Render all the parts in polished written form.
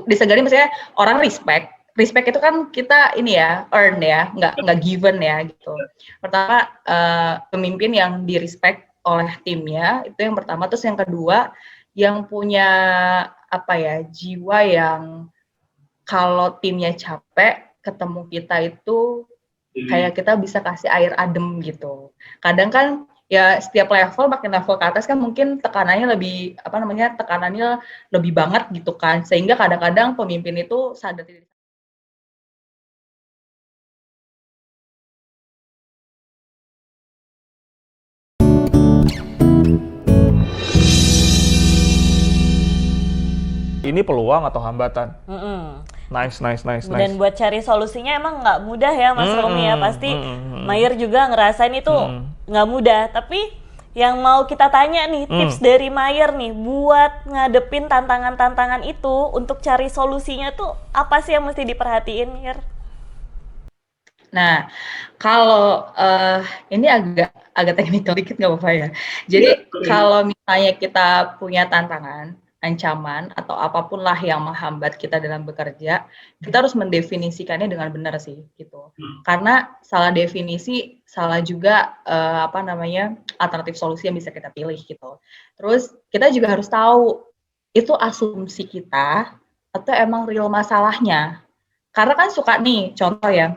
Disegani maksudnya orang respect. Respect itu kan kita ini ya, earn ya, nggak given ya gitu. Pertama, pemimpin yang di-respect oleh timnya, itu yang pertama. Terus yang kedua, yang punya apa ya, jiwa yang kalau timnya capek, ketemu kita itu kayak kita bisa kasih air adem gitu. Kadang kan ya setiap level, makin level ke atas kan mungkin tekanannya lebih, tekanannya lebih banget gitu kan. Sehingga kadang-kadang pemimpin itu sadar diri. Ini peluang atau hambatan? Nice. Dan buat cari solusinya emang nggak mudah ya Mas Romi ya. Pasti Mayer juga ngerasain itu nggak mudah. Tapi yang mau kita tanya nih, tips dari Mayer nih buat ngadepin tantangan-tantangan itu untuk cari solusinya tuh apa sih yang mesti diperhatiin, Mayer? Nah, kalau ini agak teknikal dikit nggak apa-apa ya. Jadi kalau misalnya kita punya tantangan, ancaman atau apapun lah yang menghambat kita dalam bekerja, kita harus mendefinisikannya dengan benar sih gitu. Karena salah definisi, salah juga alternatif solusi yang bisa kita pilih gitu. Terus kita juga harus tahu itu asumsi kita atau emang real masalahnya. Karena kan suka nih contoh ya,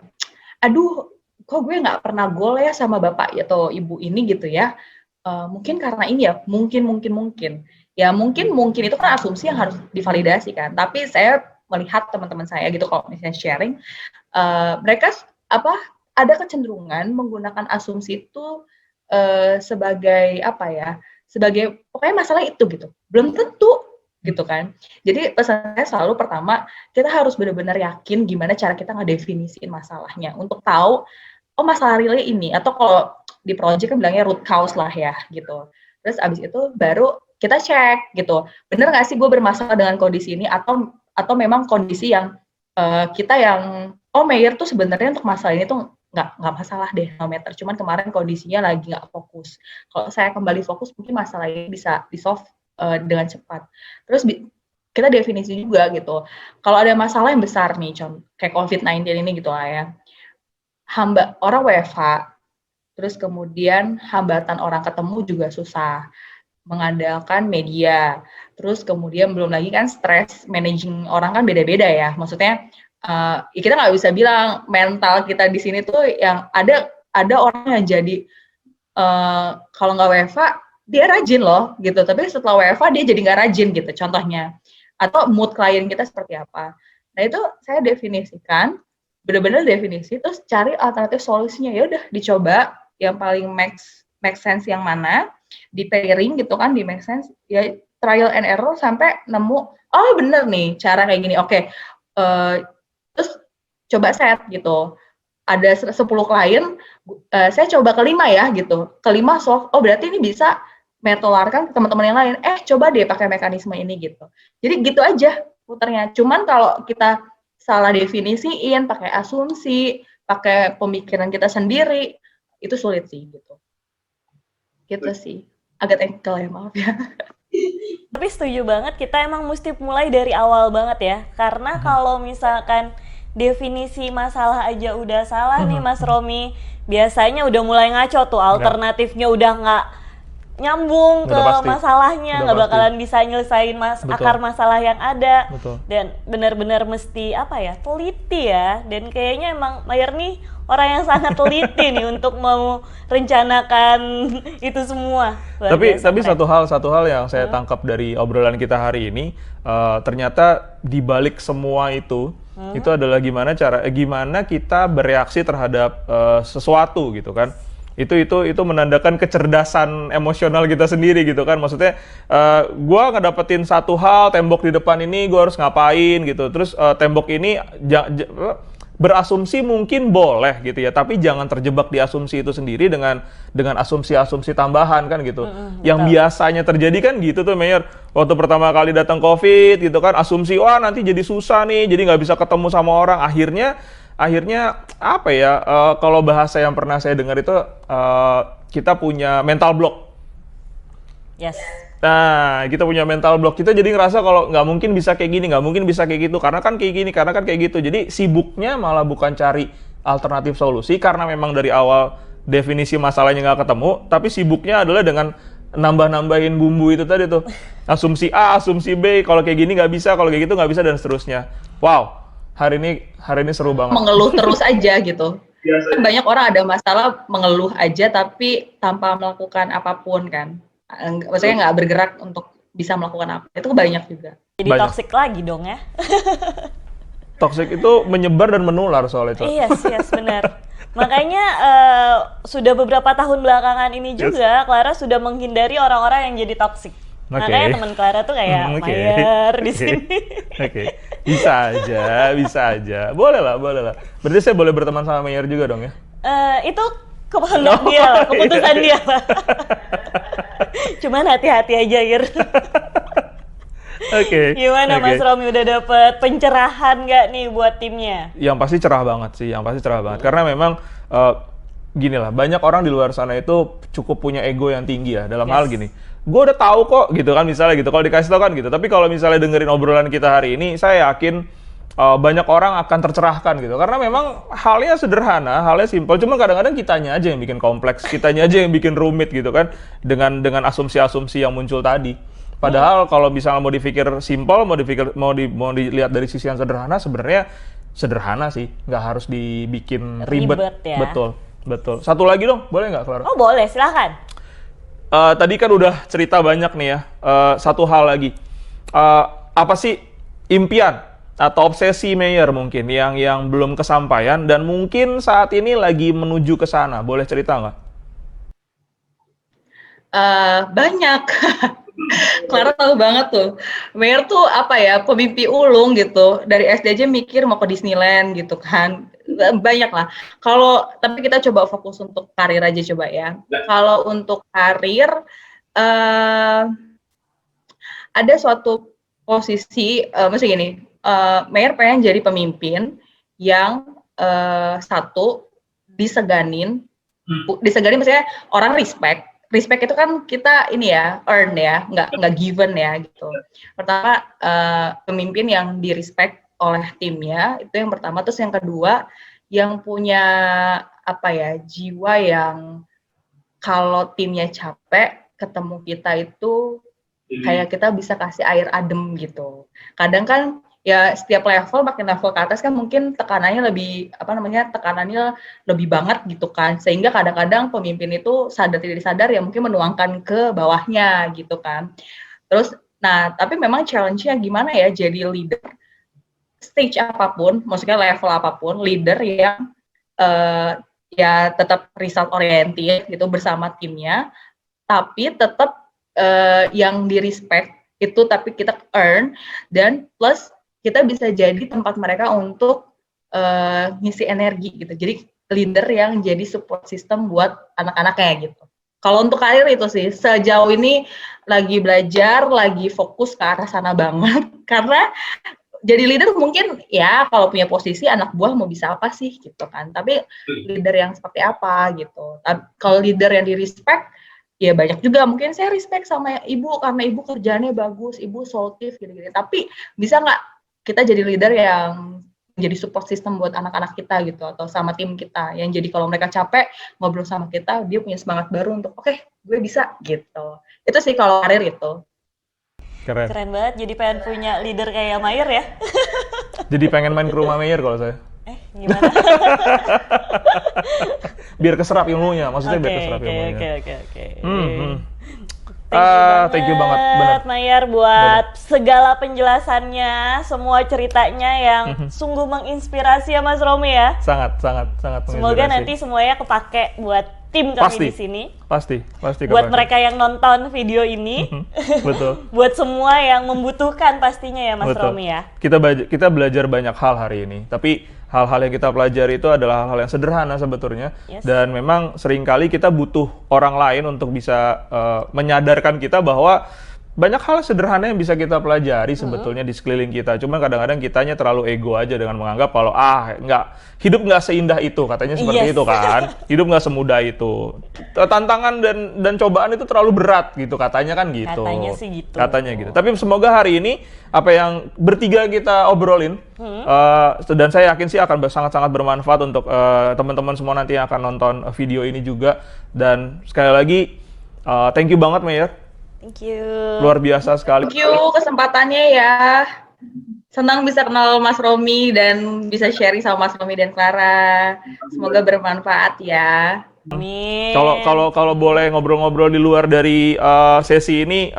aduh kok gue nggak pernah goal ya sama bapak atau ibu ini gitu ya. Mungkin karena ini ya, mungkin. Ya mungkin itu kan asumsi yang harus divalidasi kan. Tapi saya melihat teman-teman saya gitu kalau misalnya sharing, mereka ada kecenderungan menggunakan asumsi itu sebagai sebagai pokoknya masalah itu gitu. Belum tentu gitu kan. Jadi pesan saya selalu pertama, kita harus benar-benar yakin gimana cara kita ngedefinisiin masalahnya untuk tahu masalah realnya ini, atau kalau di project kan bilangnya root cause lah ya gitu. Terus abis itu baru kita cek gitu, bener nggak sih gue bermasalah dengan kondisi ini atau memang kondisi yang kita yang Mayer tuh sebenarnya untuk masalah ini tuh nggak masalah deh, no matter. Cuman kemarin kondisinya lagi nggak fokus. Kalau saya kembali fokus, mungkin masalah ini bisa di-solve dengan cepat. Terus kita definisi juga gitu. Kalau ada masalah yang besar nih, kayak COVID-19 ini gitu lah ya. Orang WFH, terus kemudian hambatan orang ketemu juga susah. Mengandalkan media, terus kemudian belum lagi kan stres, managing orang kan beda-beda ya, maksudnya kita nggak bisa bilang mental kita di sini tuh yang ada orang yang jadi kalau nggak WFA dia rajin loh gitu, tapi setelah WFA dia jadi nggak rajin gitu contohnya, atau mood klien kita seperti apa. Nah itu saya definisikan, benar-benar definisi, terus cari alternatif solusinya. Ya udah dicoba yang paling make sense yang mana, di pairing gitu kan, di make sense, ya trial and error sampai nemu, bener nih cara kayak gini, oke. Terus coba set gitu, ada 10 klien, saya coba kelima ya gitu, kelima solve, berarti ini bisa menularkan ke teman-teman yang lain, coba deh pakai mekanisme ini gitu. Jadi gitu aja puternya. Cuman kalau kita salah definisiin, pakai asumsi, pakai pemikiran kita sendiri, itu sulit sih gitu. Gitu sih, agak teknikal ya, maaf ya. Tapi setuju banget, kita emang mesti mulai dari awal banget ya. Karena kalau misalkan definisi masalah aja udah salah nih Mas Romi, biasanya udah mulai ngaco tuh, alternatifnya udah nggak nyambung ke masalahnya, nggak bakalan bisa nyelesain akar masalah yang ada. Dan benar-benar mesti teliti ya. Dan kayaknya emang Mayer nih orang yang sangat teliti nih untuk mau rencanakan itu semua. Tapi satu hal yang saya tangkap dari obrolan kita hari ini, ternyata di balik semua itu adalah gimana kita bereaksi terhadap sesuatu gitu kan. Itu menandakan kecerdasan emosional kita sendiri gitu kan. Maksudnya gue ngedapetin satu hal, tembok di depan ini gue harus ngapain gitu. Terus tembok ini berasumsi mungkin boleh gitu ya, tapi jangan terjebak di asumsi itu sendiri dengan asumsi-asumsi tambahan kan gitu. Yang biasanya terjadi kan gitu tuh Mayer, waktu pertama kali datang COVID gitu kan, asumsi nanti jadi susah nih, jadi nggak bisa ketemu sama orang. Akhirnya kalau bahasa yang pernah saya dengar itu kita punya mental block. Yes. Nah, kita punya mental block. Kita jadi ngerasa kalau nggak mungkin bisa kayak gini, nggak mungkin bisa kayak gitu. Karena kan kayak gini, karena kan kayak gitu. Jadi sibuknya malah bukan cari alternatif solusi, karena memang dari awal definisi masalahnya nggak ketemu, tapi sibuknya adalah dengan nambah-nambahin bumbu itu tadi tuh. Asumsi A, asumsi B, kalau kayak gini nggak bisa, kalau kayak gitu nggak bisa, dan seterusnya. Wow, hari ini seru banget. Mengeluh terus aja gitu. Banyak orang ada masalah mengeluh aja tapi tanpa melakukan apapun kan. Maksudnya nggak bergerak untuk bisa melakukan apa. Itu banyak juga. Jadi Banyak. toxic lagi dong ya. Toxic itu menyebar dan menular soal itu. Yes, benar. Makanya sudah beberapa tahun belakangan ini juga Clara sudah menghindari orang-orang yang jadi toxic. Makanya teman Clara tuh kayak Mayer di sini. Oke. Bisa aja. Boleh lah. Berarti saya boleh berteman sama Mayer juga dong ya? Itu kehendak dia lah, keputusan dia lah. Cuman hati-hati aja, Ir. Oke. Gimana Mas Romi, udah dapet pencerahan nggak nih buat timnya? Yang pasti cerah banget sih, Karena memang gini lah, banyak orang di luar sana itu cukup punya ego yang tinggi ya. Dalam hal gini, gue udah tahu kok gitu kan, misalnya gitu. Kalau dikasih tahu kan gitu. Tapi kalau misalnya dengerin obrolan kita hari ini, saya yakin banyak orang akan tercerahkan gitu. Karena memang halnya sederhana, halnya simpel. Cuma kadang-kadang kitanya aja yang bikin kompleks, kitanya aja yang bikin rumit gitu kan. Dengan asumsi-asumsi yang muncul tadi. Padahal kalau misalnya mau dipikir simpel, mau dilihat dari sisi yang sederhana, sebenarnya sederhana sih, nggak harus dibikin ribet ya. Betul. Satu lagi dong, boleh nggak, Clara? Oh boleh, silakan. Tadi kan udah cerita banyak nih ya. Satu hal lagi, apa sih impian atau obsesi Mayer mungkin yang belum kesampaian dan mungkin saat ini lagi menuju ke sana? Boleh cerita nggak? Banyak. Clara tahu banget tuh. Mayer tuh apa ya, pemimpi ulung gitu. Dari SD aja mikir mau ke Disneyland gitu kan. Banyak lah. Tapi kita coba fokus untuk karir aja coba ya. Kalau untuk karir, ada suatu posisi, maksudnya gini, Mayer pengen jadi pemimpin yang satu diseganin maksudnya orang respect itu kan kita ini ya, earn ya, nggak given ya gitu. Pertama, pemimpin yang di respect oleh timnya, itu yang pertama. Terus yang kedua, yang punya apa ya, jiwa yang kalau timnya capek, ketemu kita itu kayak kita bisa kasih air adem gitu. Kadang kan ya setiap makin level ke atas kan mungkin tekanannya lebih banget gitu kan, sehingga kadang-kadang pemimpin itu tidak sadar ya mungkin menuangkan ke bawahnya gitu kan. Terus tapi memang challenge-nya gimana ya jadi leader stage apapun, maksudnya level apapun, leader yang ya tetap result oriented gitu bersama timnya, tapi tetap yang di respect itu, tapi kita earn, dan plus kita bisa jadi tempat mereka untuk ngisi energi gitu. Jadi leader yang jadi support system buat anak-anaknya gitu. Kalau untuk karir itu sih, sejauh ini lagi belajar, lagi fokus ke arah sana banget. Karena jadi leader mungkin ya kalau punya posisi anak buah mau bisa apa sih gitu kan. Tapi leader yang seperti apa gitu. Kalau leader yang di respect, ya banyak juga. Mungkin saya respect sama ibu karena ibu kerjaannya bagus, ibu solutif gitu-gitu. Tapi bisa nggak kita jadi leader yang jadi support system buat anak-anak kita gitu, atau sama tim kita, yang jadi kalau mereka capek ngobrol sama kita, dia punya semangat baru untuk oke, gue bisa gitu. Itu sih kalau karir itu. Keren Banget, jadi pengen punya leader kayak Mayer ya. Jadi pengen main ke rumah Mayer kalau saya. Gimana? Biar keserap ilmunya, maksudnya biar keserap ilmunya. Oke. Thank you banget, benar. Mayer buat segala penjelasannya, semua ceritanya yang sungguh menginspirasi ya Mas Romi ya. Sangat menginspirasi. Semoga nanti semuanya kepake buat tim kami di sini. Pasti. Buat mereka yang nonton video ini. Betul. Buat semua yang membutuhkan pastinya ya Mas Romi ya. Kita belajar banyak hal hari ini, tapi hal-hal yang kita pelajari itu adalah hal-hal yang sederhana sebetulnya. Dan memang seringkali kita butuh orang lain untuk bisa menyadarkan kita bahwa banyak hal sederhana yang bisa kita pelajari sebetulnya di sekeliling kita. Cuma kadang-kadang kitanya terlalu ego aja dengan menganggap kalau hidup nggak seindah itu, katanya seperti itu kan. Hidup nggak semudah itu. Tantangan dan cobaan itu terlalu berat gitu, katanya kan gitu. Katanya sih gitu. Katanya gitu. Tapi semoga hari ini apa yang bertiga kita obrolin dan saya yakin sih akan sangat-sangat bermanfaat untuk teman-teman semua nanti yang akan nonton video ini juga. Dan sekali lagi thank you banget Mayor. Thank you. Luar biasa sekali. Thank you kesempatannya ya. Senang bisa kenal Mas Romi dan bisa sharing sama Mas Romi dan Clara. Semoga bermanfaat ya. Amin. Kalau boleh ngobrol-ngobrol di luar dari sesi ini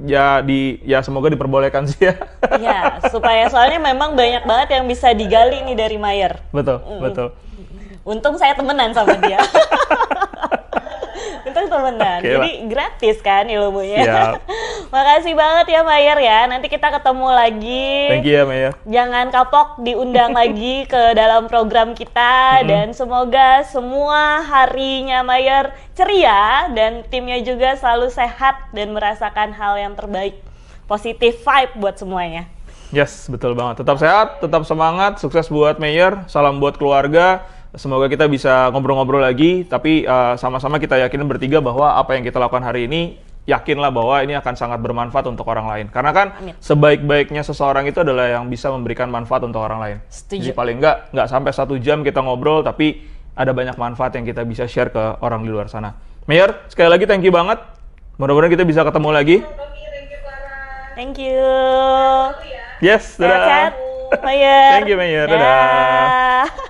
ya semoga diperbolehkan sih ya. Ya, supaya soalnya memang banyak banget yang bisa digali nih dari Mayer. Betul. Untung saya temenan sama dia. Untung temenan. Oke, jadi gratis kan ilmunya. Siap. Makasih banget ya Mayer ya. Nanti kita ketemu lagi. Thank you ya Mayor. Jangan kapok diundang lagi ke dalam program kita dan semoga semua harinya Mayer ceria dan timnya juga selalu sehat dan merasakan hal yang terbaik. Positive vibe buat semuanya. Yes, betul banget. Tetap sehat, tetap semangat, sukses buat Mayor, salam buat keluarga. Semoga kita bisa ngobrol-ngobrol lagi, tapi sama-sama kita yakinin bertiga bahwa apa yang kita lakukan hari ini, yakinlah bahwa ini akan sangat bermanfaat untuk orang lain. Karena kan sebaik-baiknya seseorang itu adalah yang bisa memberikan manfaat untuk orang lain. Setuju. Jadi paling nggak sampai 1 jam kita ngobrol, tapi ada banyak manfaat yang kita bisa share ke orang di luar sana. Mayor, sekali lagi thank you banget. Mudah-mudahan kita bisa ketemu lagi. Thank you. Yes, dadah. Sehat-sehat, Mayer. Thank you, Mayor. Dadah.